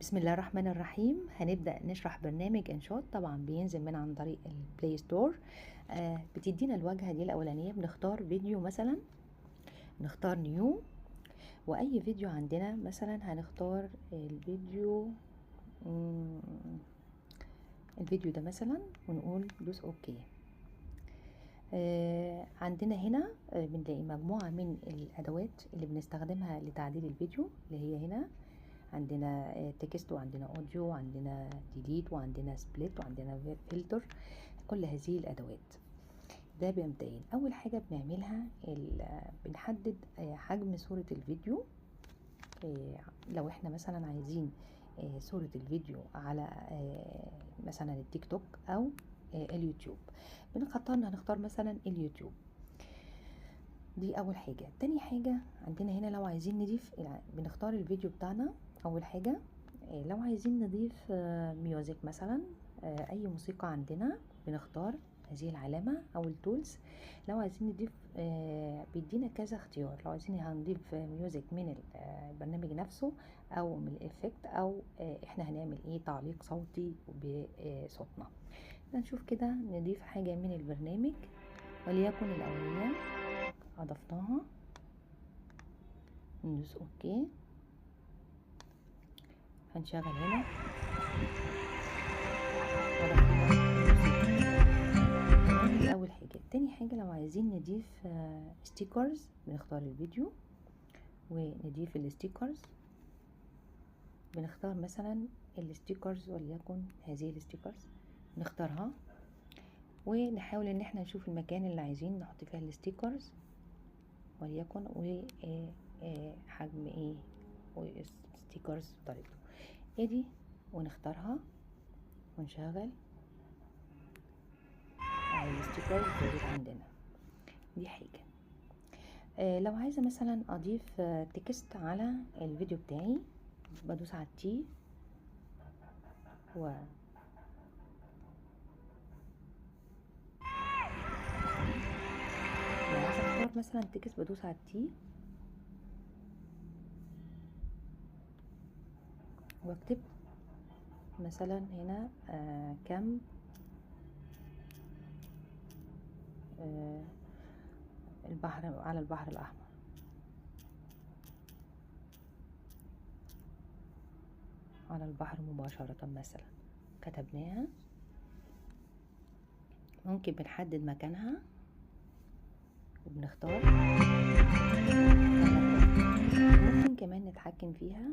بسم الله الرحمن الرحيم. هنبدأ نشرح برنامج انشوت. طبعا بينزل من عن طريق البلاي ستور. بتدينا الواجهة دي الأولانية، بنختار فيديو مثلا، نختار نيو، وأي فيديو عندنا مثلا هنختار الفيديو ده مثلا، ونقول دوس اوكي. عندنا هنا بنلاقي مجموعة من الأدوات اللي بنستخدمها لتعديل الفيديو، اللي هي هنا عندنا تكست، وعندنا اوديو، وعندنا ديليت، وعندنا سبليت، وعندنا فلتر. كل هذه الادوات ده بمبدئيا اول حاجه بنعملها بنحدد حجم صوره الفيديو. لو احنا مثلا عايزين صوره الفيديو على مثلا التيك توك او اليوتيوب، هنختار مثلا اليوتيوب. دي اول حاجه. تاني حاجه عندنا هنا لو عايزين نضيف، بنختار الفيديو بتاعنا. اول حاجه لو عايزين نضيف ميوزك مثلا، اي موسيقى عندنا بنختار هذه العلامه او التولز. لو عايزين نضيف بيدينا كذا اختيار. لو عايزين هنضيف ميوزك من البرنامج نفسه او من الافكت، او احنا هنعمل ايه تعليق صوتي بصوتنا. نشوف كده نضيف حاجه من البرنامج، وليكن الاولانيه اضفناها، ندوس اوكي. هنشغل هنا دي اول حاجه. تاني حاجه لو عايزين نضيف ستيكرز، بنختار الفيديو ونضيف الستيكرز. بنختار مثلا الستيكرز، وليكن هذه الستيكرز نختارها، ونحاول ان احنا نشوف المكان اللي عايزين نحط فيها الستيكرز، وليكن حجم ايه والستيكرز طريقته ادي، ونختارها ونشغل الستيكرز ظهرت عندنا. دي حاجة. لو عايزة مثلا اضيف تكست على الفيديو بتاعي، بدوس على التي و لو عايزة اختار مثلا تكست بدوس على التي واكتب مثلا هنا كم البحر، على البحر الأحمر، على البحر مباشرة مثلا. كتبناها. ممكن بنحدد مكانها وبنختار. ممكن كمان نتحكم فيها